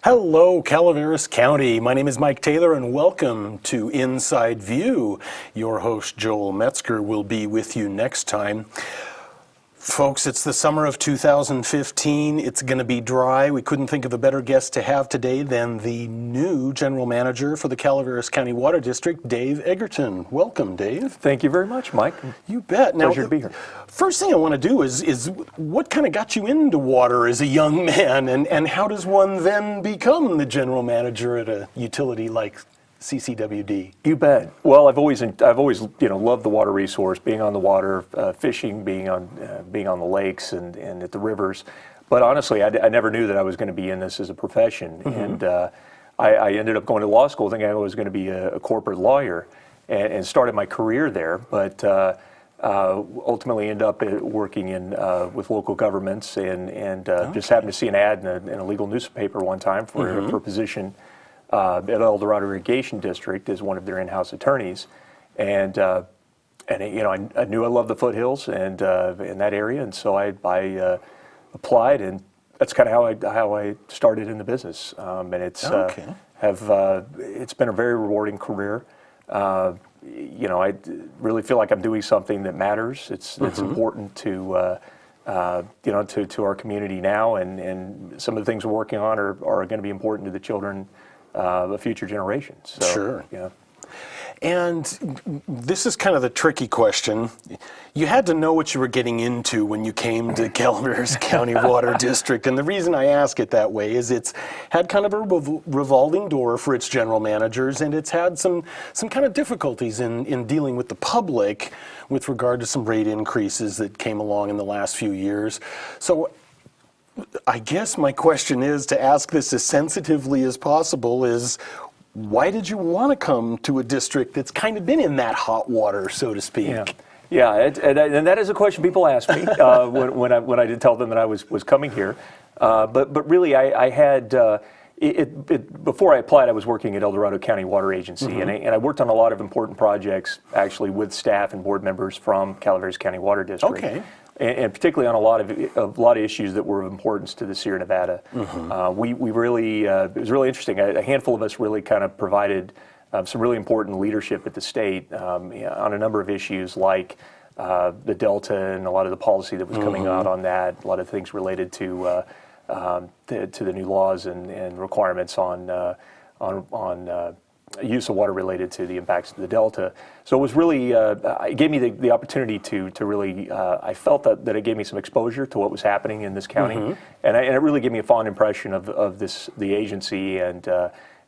Hello, Calaveras County. My name is Mike Taylor, and welcome to Inside View. Your host, Joel Metzger, will be with you next time. Folks, it's the summer of 2015. It's going to be dry. We couldn't think of a better guest to have today than the new general manager for the Calaveras County Water District, Dave Eggerton. Welcome, Dave. Thank you very much, Mike. You bet. Pleasure to be here. First thing I want to do is what kind of got you into water as a young man, and how does one then become the general manager at a utility like CCWD? You bet. Well, I've always loved the water resource, being on the water, fishing, being on the lakes and at the rivers. But honestly, I never knew that I was going to be in this as a profession. And I ended up going to law school thinking I was going to be a corporate lawyer, and started my career there. But ultimately ended up working with local governments, and just happened to see an ad in a legal newspaper one time for a position at El Dorado Irrigation District as one of their in-house attorneys, and I knew I loved the foothills and in that area, and so I applied, and that's kind of how I started in the business, and it's it's been a very rewarding career. I really feel like I'm doing something that matters. It's important to our community now, and some of the things we're working on are going to be important to the children of future generations. So, sure. Yeah. And this is kind of the tricky question. You had to know what you were getting into when you came to Calaveras County Water District. And the reason I ask it that way is it's had kind of a revolving door for its general managers, and it's had some kind of difficulties in dealing with the public with regard to some rate increases that came along in the last few years. So I guess my question is, to ask this as sensitively as possible, is why did you want to come to a district that's kind of been in that hot water, so to speak? Yeah, and that is a question people ask me when I did tell them that I was coming here. But really, I had before I applied, I was working at El Dorado County Water Agency, and I worked on a lot of important projects actually with staff and board members from Calaveras County Water District. Okay. And particularly on a lot of issues that were of importance to the Sierra Nevada. We really it was really interesting. A handful of us really kind of provided some really important leadership at the state on a number of issues like the Delta and a lot of the policy that was coming out on that. A lot of things related to the new laws and requirements on use of water related to the impacts of the Delta. So it was really, it gave me the opportunity to really, I felt that it gave me some exposure to what was happening in this county, and it really gave me a fond impression of the agency and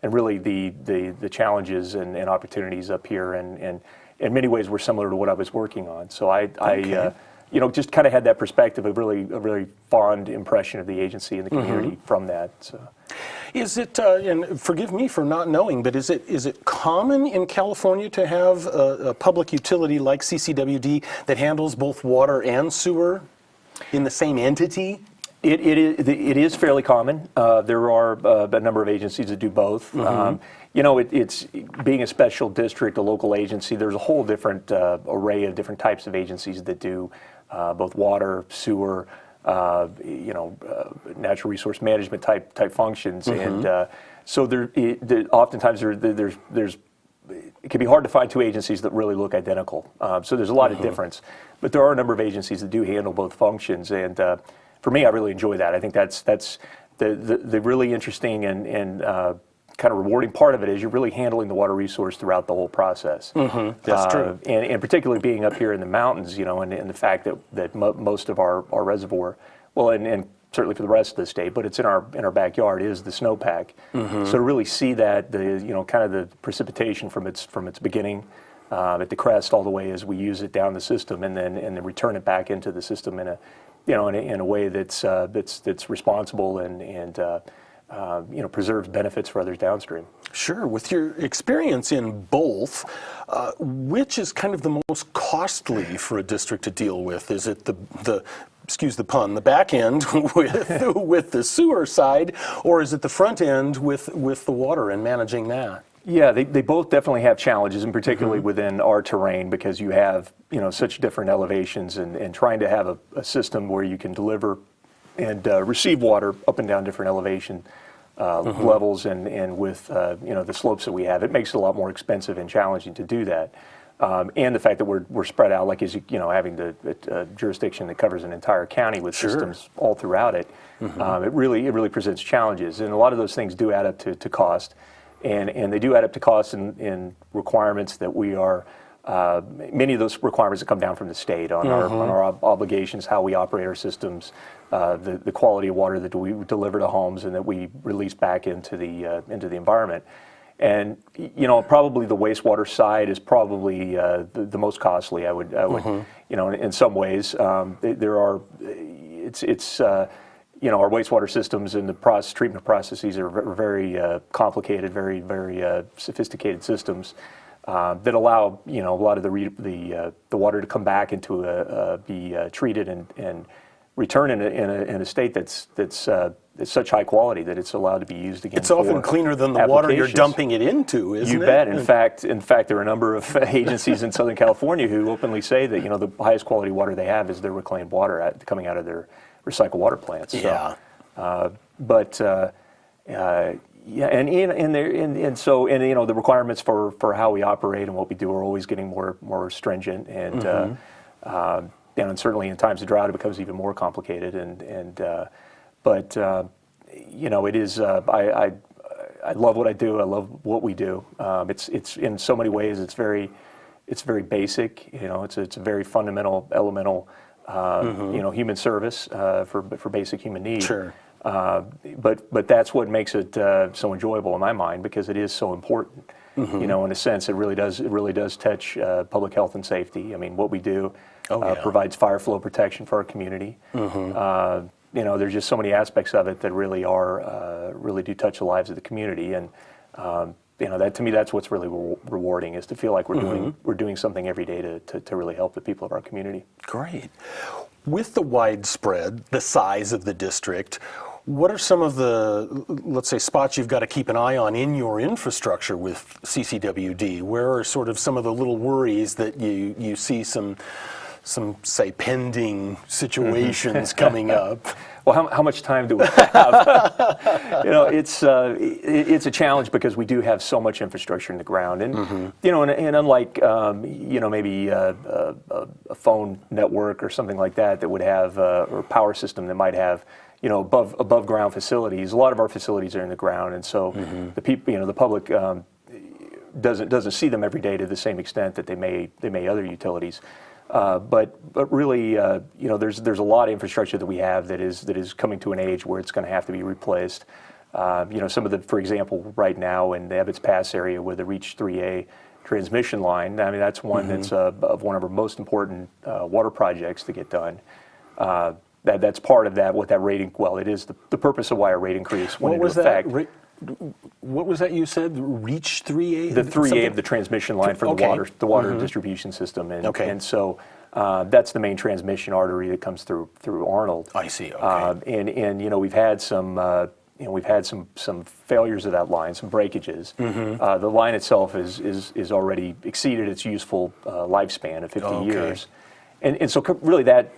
really the challenges and opportunities up here, and in many ways were similar to what I was working on. So I just kind of had that perspective of a really fond impression of the agency and the community from that. So. Is it, and forgive me for not knowing, but is it common in California to have a public utility like CCWD that handles both water and sewer in the same entity? It is fairly common. There are a number of agencies that do both. It's being a special district, a local agency. There's a whole different array of different types of agencies that do both water, sewer, natural resource management type functions, and so oftentimes there's it can be hard to find two agencies that really look identical. So there's a lot of difference, but there are a number of agencies that do handle both functions, and for me, I really enjoy that. I think that's the really interesting and kind of rewarding part of it is you're really handling the water resource throughout the whole process. That's true. And particularly being up here in the mountains, and the fact that most of our reservoir, well, and certainly for the rest of the state, but it's in our backyard, is the snowpack. So to really see that, kind of the precipitation from its beginning at the crest all the way as we use it down the system, and then return it back into the system in a way that's responsible and preserves benefits for others downstream. Sure. With your experience in both, which is kind of the most costly for a district to deal with? Is it the excuse the pun, the back end with the sewer side, or is it the front end with the water and managing that? Yeah, they both definitely have challenges, and particularly within our terrain, because you have such different elevations, and trying to have a system where you can deliver and receive water up and down different elevation levels and with the slopes that we have, it makes it a lot more expensive and challenging to do that. And the fact that we're spread out, like as having the jurisdiction that covers an entire county with systems all throughout it, it really presents challenges, and a lot of those things do add up to cost, and they do add up to cost in requirements that we are. Many of those requirements that come down from the state on our obligations, how we operate our systems, the quality of water that we deliver to homes and that we release back into the environment. And probably the wastewater side is probably the most costly. I would in some ways there are our wastewater systems and the treatment processes are very complicated, very sophisticated systems. That allow a lot of the water to come back into be treated and return in a state that's such high quality that it's allowed to be used again. It's often cleaner than the water you're dumping it into, isn't it? You bet. In fact, there are a number of agencies in Southern California who openly say that the highest quality water they have is their reclaimed water coming out of their recycled water plants. Yeah. So the requirements for how we operate and what we do are always getting more stringent, and and certainly in times of drought it becomes even more complicated. It is. I love what I do. I love what we do. It's in so many ways it's very basic. It's a very fundamental, elemental human service for basic human needs. Sure. But that's what makes it so enjoyable in my mind, because it is so important. In a sense, it really does touch public health and safety. I mean, what we do provides fire flow protection for our community. There's just so many aspects of it that really do touch the lives of the community, and that to me, that's what's really rewarding, is to feel like we're doing something every day to really help the people of our community. Great. With the widespread, the size of the district, what are some of the, let's say, spots you've got to keep an eye on in your infrastructure with CCWD? Where are sort of some of the little worries that you see some say pending situations coming up? Well, how much time do we have? It's a challenge because we do have so much infrastructure in the ground, and and unlike maybe a phone network or something like that would have or a power system that might have above ground facilities. A lot of our facilities are in the ground, and so the people, the public doesn't see them every day to the same extent that they may other utilities. But really, there's a lot of infrastructure that we have that is coming to an age where it's going to have to be replaced. Some of for example, right now in the Ebbets Pass area with the Reach 3A transmission line, I mean, that's one that's of one of our most important water projects to get done. That's part of that. What that rating? Well, it is the purpose of why our rate increase went into effect. What was that you said? Reach 3A? The 3A of the transmission line for the water distribution system, and so that's the main transmission artery that comes through Arnold. I see. Okay. And we've had some failures of that line, some breakages. The line itself is already exceeded its useful lifespan of 50 years. And so really that,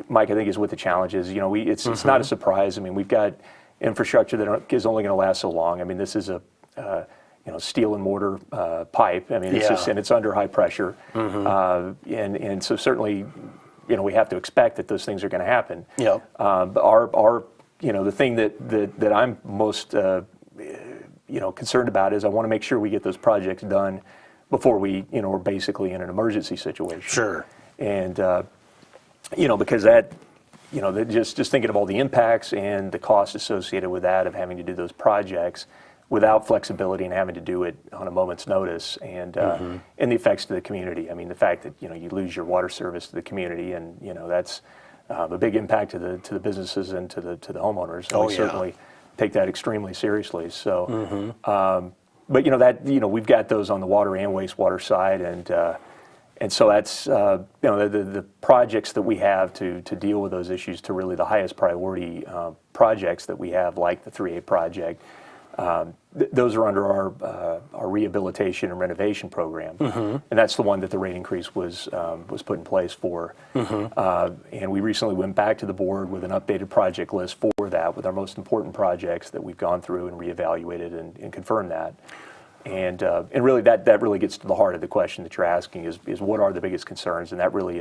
Mike, I think is what the challenge is. It's not a surprise. I mean, we've got infrastructure that is only going to last so long. I mean, this is a steel and mortar pipe. I mean, it's under high pressure, and so certainly, we have to expect that those things are going to happen. Yeah. Our the thing that I'm most concerned about is I want to make sure we get those projects done before we're basically in an emergency situation. Sure. And because that. Just thinking of all the impacts and the costs associated with that, of having to do those projects without flexibility and having to do it on a moment's notice, and the effects to the community. I mean, the fact that you lose your water service to the community, and that's a big impact to the businesses and to the homeowners. And we certainly take that extremely seriously. So, but we've got those on the water and wastewater side, and so that's the projects that we have to deal with those issues, to really the highest priority projects that we have, like the 3A project. Those are under our rehabilitation and renovation program, and that's the one that the rate increase was put in place for. And we recently went back to the board with an updated project list for that, with our most important projects that we've gone through and reevaluated and confirmed that. And really that really gets to the heart of the question that you're asking is what are the biggest concerns, and that really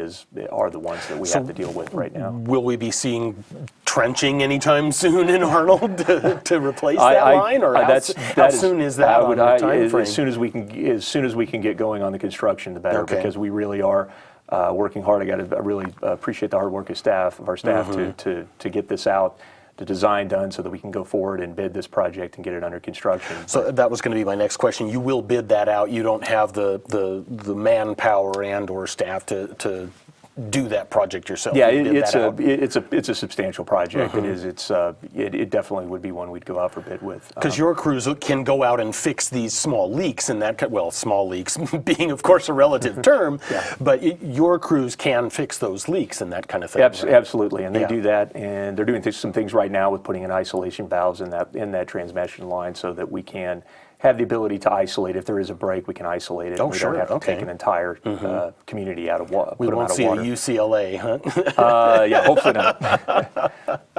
are the ones that we have to deal with right now. Will we be seeing trenching anytime soon in Arnold to replace that line, or how soon is that on the time frame? As soon as we can get going on the construction, the better, because we really are working hard. I really appreciate the hard work of our staff to get this out, the design done, so that we can go forward and bid this project and get it under construction. So that was going to be my next question. You will bid that out. You don't have the manpower and or staff to do that project yourself. Yeah, it's a substantial project. It is. It definitely would be one we'd go out for bid with. Because your crews can go out and fix these small leaks, and small leaks being, of course, a relative term, but your crews can fix those leaks and that kind of thing. Absolutely, and they do that, and they're doing some things right now with putting in isolation valves in that transmission line, so that we can have the ability to isolate. If there is a break, we can isolate it. Oh, we sure. don't have to take an entire community out of water. We won't see a UCLA, huh? Yeah, hopefully not.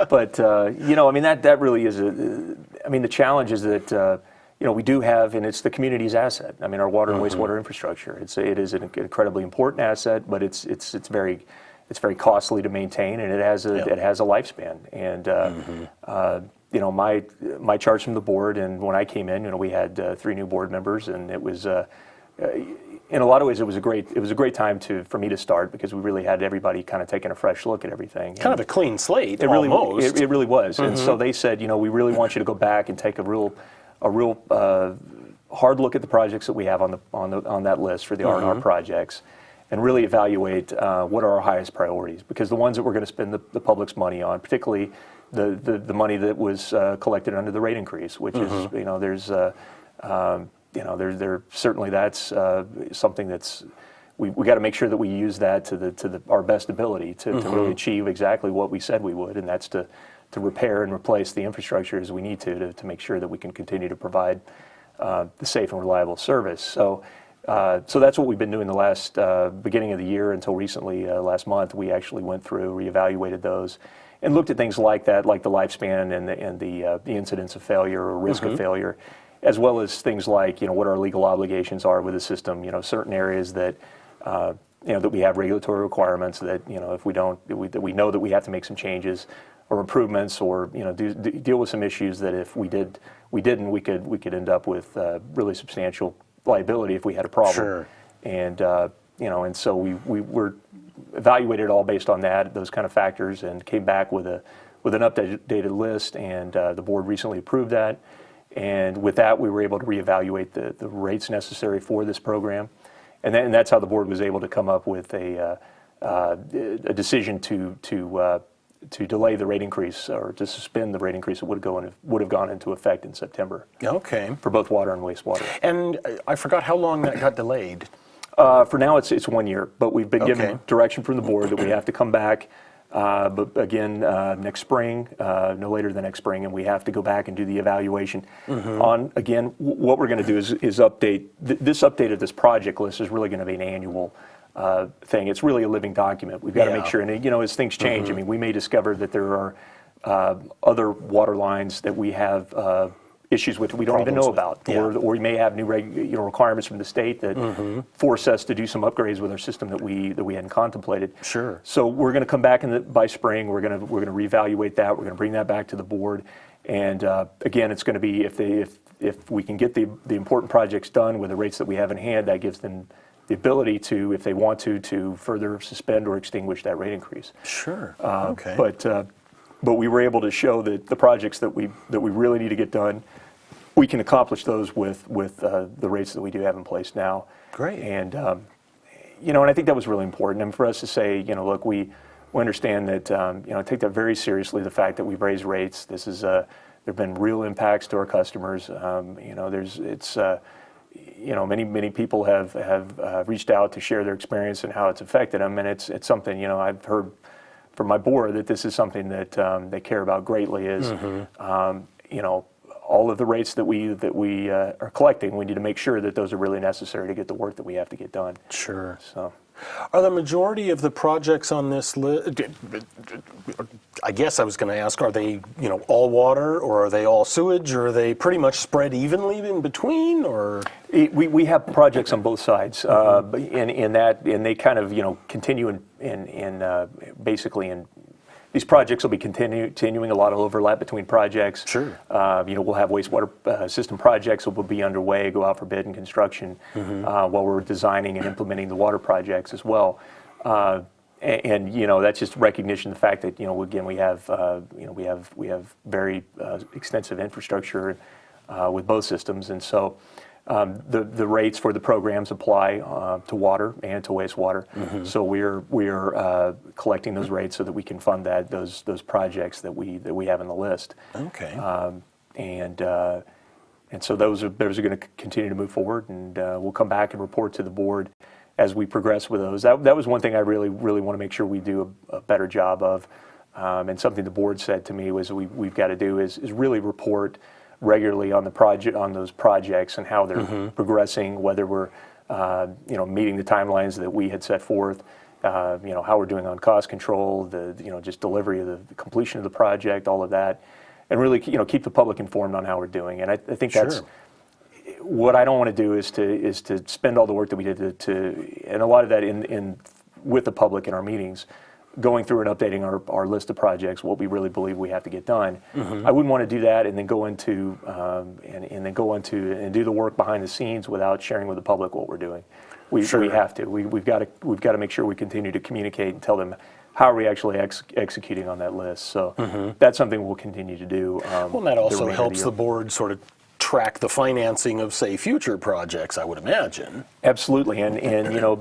But that really is the challenge is that we do have, and it's the community's asset. I mean, our water and wastewater infrastructure. It is an incredibly important asset, but it's very costly to maintain, and it has a lifespan. And my charge from the board, and when I came in, we had 3 new board members, and it was in a lot of ways it was a great time for me to start, because we really had everybody kind of taking a fresh look at everything. Kind of a clean slate. It really was. And so they said, we really want you to go back and take a real hard look at the projects that we have on that list for the R&R projects, and really evaluate what are our highest priorities, because the ones that we're going to spend the public's money on, particularly the money that was collected under the rate increase, which is there's certainly that's something that's we got to make sure that we use that to our best ability to really achieve exactly what we said we would, and that's to repair and replace the infrastructure as we need to make sure that we can continue to provide the safe and reliable service. So that's what we've been doing the last beginning of the year until recently. Last month, we actually went through, reevaluated those, and looked at things like that, like the lifespan and the incidence of failure or risk of failure, as well as things like what our legal obligations are with the system. Certain areas that that we have regulatory requirements that if we don't, that we know that we have to make some changes or improvements, or deal with some issues that if we didn't, we could end up with really substantial liability if we had a problem. Sure. And and so we were evaluated all based on those kind of factors, and came back with an updated list, and the board recently approved that. And with that, we were able to reevaluate the rates necessary for this program, and that's how the board was able to come up with a decision to delay the rate increase, or to suspend the rate increase that would have gone into effect in September. Okay. For both water and wastewater. And I forgot how long that got delayed. For now, it's 1 year, but we've been given direction from the board that we have to come back, but again, next spring, no later than next spring, and we have to go back and do the evaluation on, again, what we're going to do is update, this update of this project list is really going to be an annual thing. It's really a living document. We've got to make sure, and as things change, I mean, we may discover that there are other water lines that we have issues with we don't even know about, or we may have new requirements from the state that force us to do some upgrades with our system that we hadn't contemplated. Sure. So we're going to come back by spring. We're going to reevaluate that. We're going to bring that back to the board, and again, it's going to be if we can get the important projects done with the rates that we have in hand, that gives them the ability to, if they want to further suspend or extinguish that rate increase. Sure. Okay. But we were able to show that the projects that we really need to get done, we can accomplish those with the rates that we do have in place now. Great. And and I think that was really important. And for us to say, look, we understand that, take that very seriously. The fact that we've raised rates. This is there've been real impacts to our customers. Many people have reached out to share their experience and how it's affected them, and it's something I've heard from my board that this is something that they care about greatly. Is all of the rates that we are collecting, we need to make sure that those are really necessary to get the work that we have to get done. Sure. So. Are the majority of the projects on this list, I guess I was going to ask, are they, all water, or are they all sewage, or are they pretty much spread evenly in between, or? We have projects on both sides, in that, and they kind of, continue basically in. These projects will be continuing, a lot of overlap between projects. Sure. We'll have wastewater system projects that will be underway, go out for bid and construction, while we're designing and implementing the water projects as well. And that's just recognition of the fact that again we have very extensive infrastructure with both systems, and so. The rates for the programs apply to water and to wastewater. So we're collecting those rates so that we can fund those projects that we have on the list. Okay. And so those are going to continue to move forward, and we'll come back and report to the board as we progress with those. That was one thing I really want to make sure we do a better job of, and something the board said to me was we've got to do is really report regularly on those projects and how they're progressing, whether we're meeting the timelines that we had set forth, how we're doing on cost control, just delivery of the completion of the project, all of that, and really keep the public informed on how we're doing. And I think that's what I don't want to do is to spend all the work that we did to and a lot of that in with the public in our meetings, going through and updating our list of projects, what we really believe we have to get done. I wouldn't want to do that and then go into and do the work behind the scenes without sharing with the public what we're doing. We have to. We've got to make sure we continue to communicate and tell them how are we actually executing on that list. So that's something we'll continue to do. Well, and that also helps the board sort of track the financing of, say, future projects, I would imagine. Absolutely, and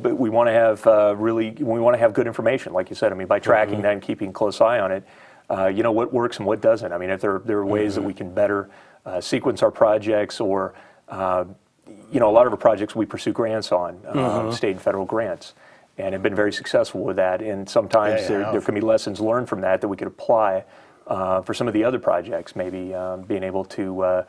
but we want to have good information, like you said. I mean, by tracking that and keeping a close eye on it, what works and what doesn't. I mean, if there are ways that we can better sequence our projects, or a lot of our projects we pursue grants on, state and federal grants, and have been very successful with that. And sometimes there can be lessons learned from that we could apply for some of the other projects. Maybe being able to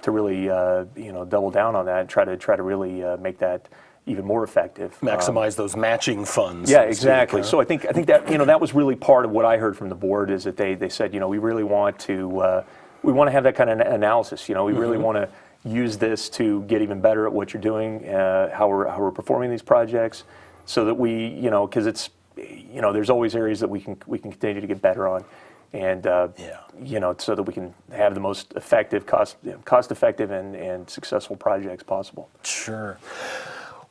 really double down on that and try to really make that even more effective. Maximize those matching funds. Yeah, exactly. So I think that that was really part of what I heard from the board, is that they said we really want to have that kind of analysis. We really want to use this to get even better at what you're doing, how we're performing these projects, so that because it's there's always areas that we can continue to get better on. And so that we can have the most effective, cost-effective, and successful projects possible. Sure.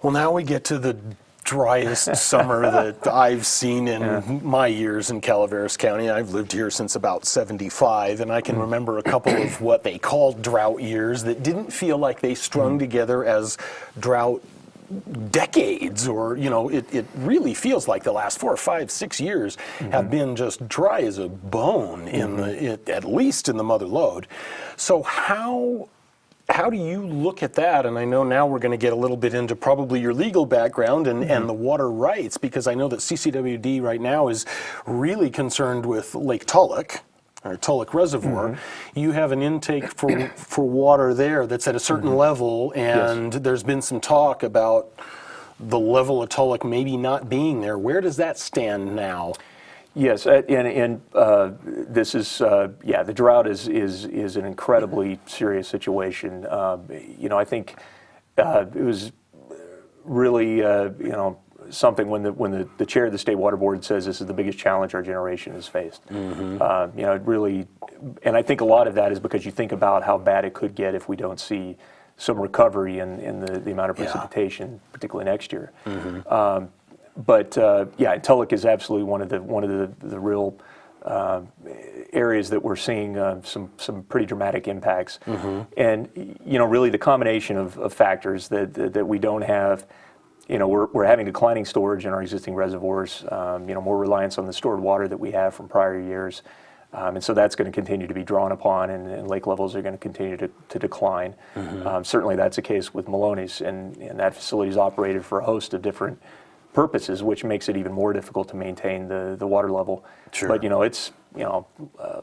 Well, now we get to the driest summer that I've seen in my years in Calaveras County. I've lived here since about '75, and I can remember a couple of what they called drought years that didn't feel like they strung together as drought decades, or it really feels like the last 4 or 5, 6 years have been just dry as a bone at least in the mother lode. So how do you look at that? And I know now we're going to get a little bit into probably your legal background and the water rights, because I know that CCWD right now is really concerned with Lake Tulloch, or Tulloch Reservoir. You have an intake for water there that's at a certain level, and there's been some talk about the level of Tulloch maybe not being there. Where does that stand now? Yes, and this is the drought is an incredibly serious situation. I think it was really something when the chair of the State Water Board says this is the biggest challenge our generation has faced. It really, and I think a lot of that is because you think about how bad it could get if we don't see some recovery in the amount of precipitation, particularly next year. But Tulloch is absolutely one of the real areas that we're seeing some pretty dramatic impacts. And really the combination of factors that we don't have. We're having declining storage in our existing reservoirs, more reliance on the stored water that we have from prior years. And so that's going to continue to be drawn upon, and lake levels are going to continue to decline. Certainly that's the case with Maloney's, and that facility is operated for a host of different purposes, which makes it even more difficult to maintain the water level. But it's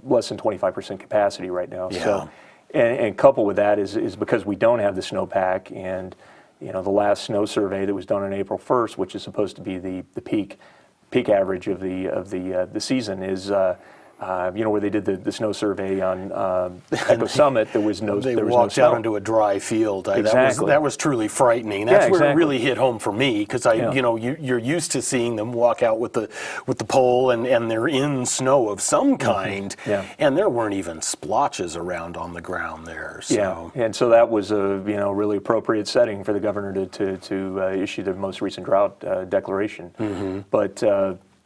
less than 25% capacity right now. So And coupled with that is because we don't have the snowpack, and the last snow survey that was done on April 1st, which is supposed to be the peak average of the season, is where they did the snow survey on Echo Summit. There was no They there was walked no snow. out into a dry field. Exactly. That was truly frightening. That's Yeah, where it exactly. really hit home for me, because you're used to seeing them walk out with the pole and they're in snow of some kind, Yeah. and there weren't even splotches around on the ground there. So. Yeah, and so that was a really appropriate setting for the governor to issue the most recent drought declaration. But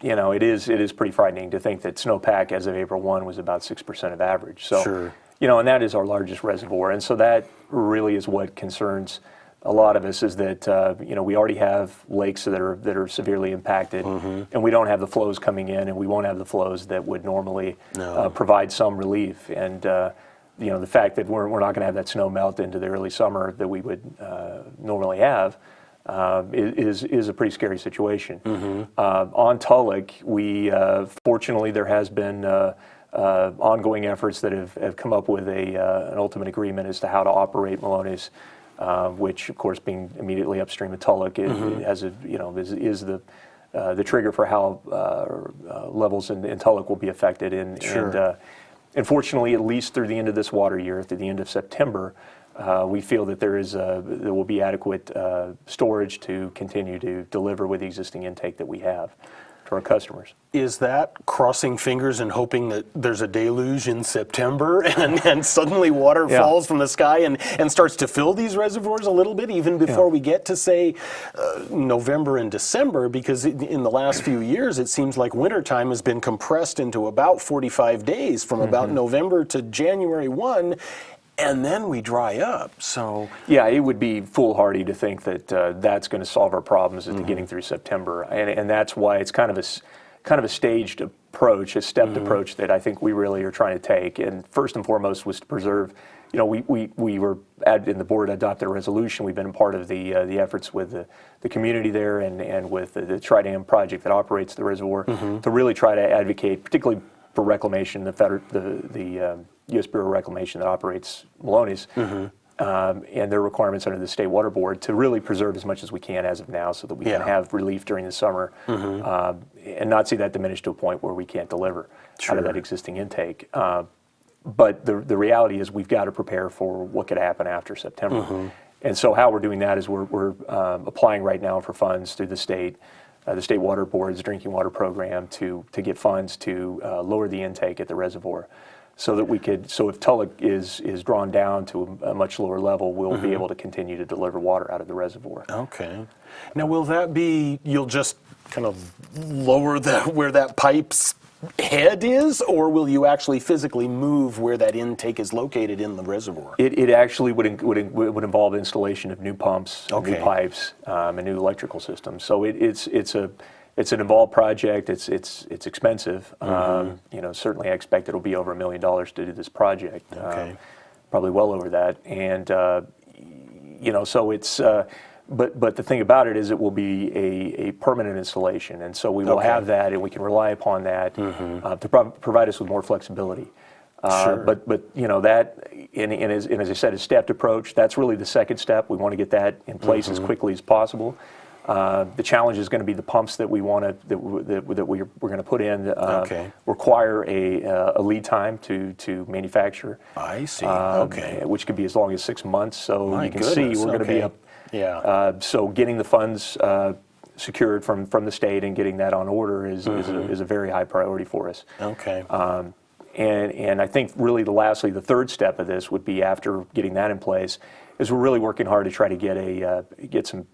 it is pretty frightening to think that snowpack as of April 1 was about 6% of average. So, Sure. And that is our largest reservoir, and so that really is what concerns a lot of us, is that we already have lakes that are severely impacted, and we don't have the flows coming in, and we won't have the flows that would normally provide some relief. And the fact that we're not going to have that snow melt into the early summer that we would normally have is a pretty scary situation. On Tulloch, we fortunately there has been ongoing efforts that have come up with an ultimate agreement as to how to operate Malones, which of course, being immediately upstream of Tulloch, it has is the trigger for how levels in Tulloch will be affected. And fortunately, at least through the end of this water year, through the end of September, we feel that there will be adequate storage to continue to deliver with the existing intake that we have to our customers. Is that crossing fingers and hoping that there's a deluge in September and suddenly water falls from the sky and starts to fill these reservoirs a little bit, even before we get to, say, November and December? Because in the last few years, it seems like wintertime has been compressed into about 45 days, from about November to January 1, and then we dry up. So yeah, it would be foolhardy to think that that's going to solve our problems at getting through September, and that's why it's kind of a staged approach, a stepped approach that I think we really are trying to take. And first and foremost was to preserve. We were in the board adopted a resolution. We've been a part of the efforts with the community there and with the Tri-Dam project that operates the reservoir to really try to advocate, particularly for reclamation, the U.S. Bureau of Reclamation that operates Malones, and their requirements under the State Water Board, to really preserve as much as we can as of now, so that we can have relief during the summer and not see that diminish to a point where we can't deliver out of that existing intake. But the reality is we've got to prepare for what could happen after September. And so how we're doing that is we're applying right now for funds through the State Water Board's drinking water program to get funds to lower the intake at the reservoir, so that we could, so if Tulloch is drawn down to a much lower level, we'll be able to continue to deliver water out of the reservoir. Okay. Now, will that be, you'll just kind of lower where that pipe's head is, or will you actually physically move where that intake is located in the reservoir? It actually would involve installation of new pumps, new pipes, and new electrical systems. So it's an involved project. It's expensive. Certainly I expect it'll be over $1 million to do this project. Probably well over that. And so it's. But the thing about it is it will be a permanent installation, and so we will have that, and we can rely upon that to provide us with more flexibility. But that, and as I said, a stepped approach. That's really the second step. We want to get that in place as quickly as possible. The challenge is going to be the pumps that we want that we're going to put in require a lead time to manufacture. I see. Which could be as long as 6 months. So you can see we're going to be up. So getting the funds secured from the state and getting that on order is a very high priority for us. And I think really lastly, the third step of this would be, after getting that in place, is we're really working hard to try to get some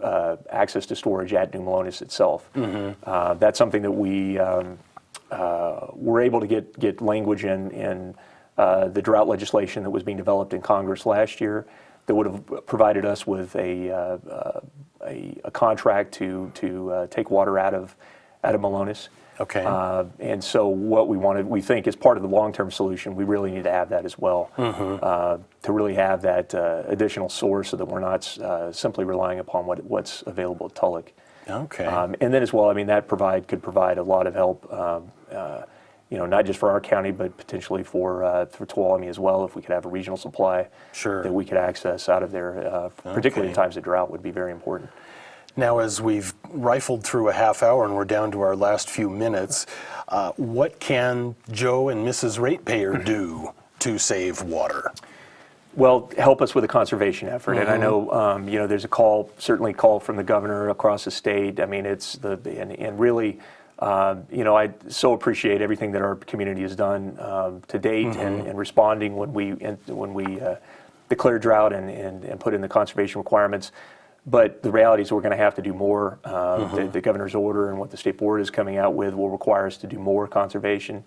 access to storage at New Malones itself. That's something that we were able to get language in the drought legislation that was being developed in Congress last year, that would have provided us with a contract to take water out of Malones. And so what we think is part of the long-term solution, we really need to have that as well, to really have that additional source, so that we're not simply relying upon what's available at Tulloch. And then as well, that could provide a lot of help, not just for our county, but potentially for Tuolumne as well, if we could have a regional supply Sure. that we could access out of there, particularly in times of drought, would be very important. Now, as we've rifled through a half hour and we're down to our last few minutes, what can Joe and Mrs. Ratepayer do to save water? Well, help us with a conservation effort, and I know there's certainly a call from the governor across the state. I mean, and really, I so appreciate everything that our community has done to date and responding when we declare drought and put in the conservation requirements. But the reality is we're going to have to do more. The governor's order and what the state board is coming out with will require us to do more conservation,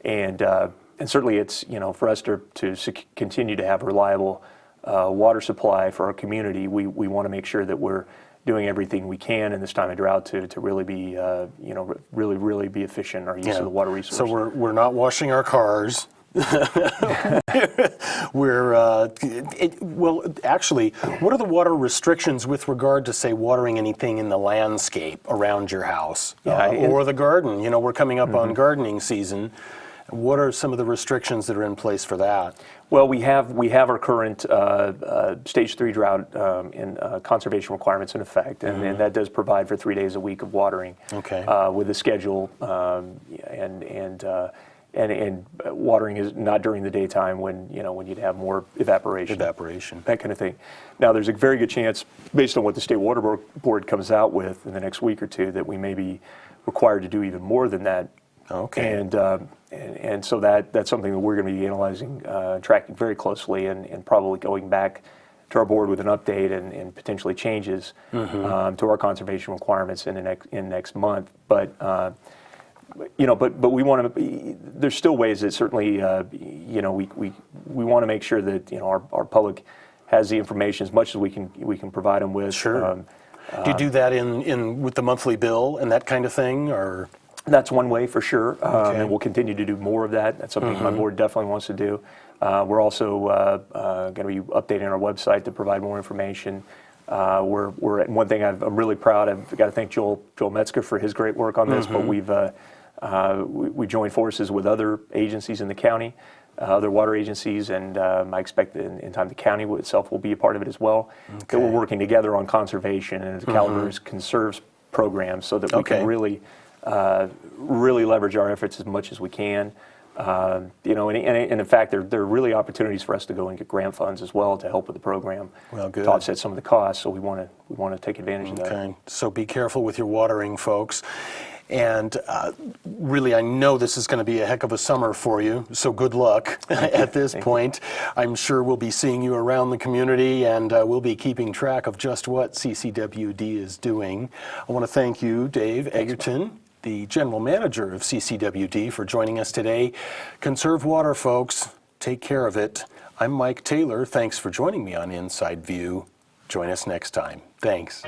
and certainly it's for us to continue to have a reliable water supply for our community. We want to make sure that we're doing everything we can in this time of drought to really be really be efficient in our use of the water resource. So we're not washing our cars. Well, actually, what are the water restrictions with regard to, say, watering anything in the landscape around your house or the garden? We're coming up on gardening season. What are some of the restrictions that are in place for that? Well, we have our current stage 3 drought and conservation requirements in effect, and that does provide for 3 days a week of watering. Okay. With a schedule, and watering is not during the daytime when you'd have more evaporation, that kind of thing. Now, there's a very good chance, based on what the State Water Board comes out with in the next week or two, that we may be required to do even more than that. Okay. And so that's something that we're going to be analyzing, tracking very closely, and probably going back to our board with an update and potentially changes to our conservation requirements in next month. But but we want to. There's still ways that certainly we want to make sure that our public has the information as much as we can provide them with. Sure. Do you do that in with the monthly bill and that kind of thing, or? That's one way for sure, Okay. and we'll continue to do more of that. That's something my board definitely wants to do. We're also going to be updating our website to provide more information. We're one thing I'm really proud of. I've got to thank Joel Metzger for his great work on this. But we joined forces with other agencies in the county, other water agencies, and I expect that in time the county itself will be a part of it as well. Okay. That we're working together on conservation and the Calaveras Conserves program, so that we can really leverage our efforts as much as we can. And in fact, there are really opportunities for us to go and get grant funds as well to help with the program, good. to offset some of the costs. So we want to take advantage of that. Okay, so be careful with your watering, folks. And really, I know this is going to be a heck of a summer for you, so good luck at this point. I'm sure we'll be seeing you around the community, and we'll be keeping track of just what CCWD is doing. I want to thank you, Dave Eggerton, the General Manager of CCWD, for joining us today. Conserve water, folks. Take care of it. I'm Mike Taylor. Thanks for joining me on Inside View. Join us next time. Thanks.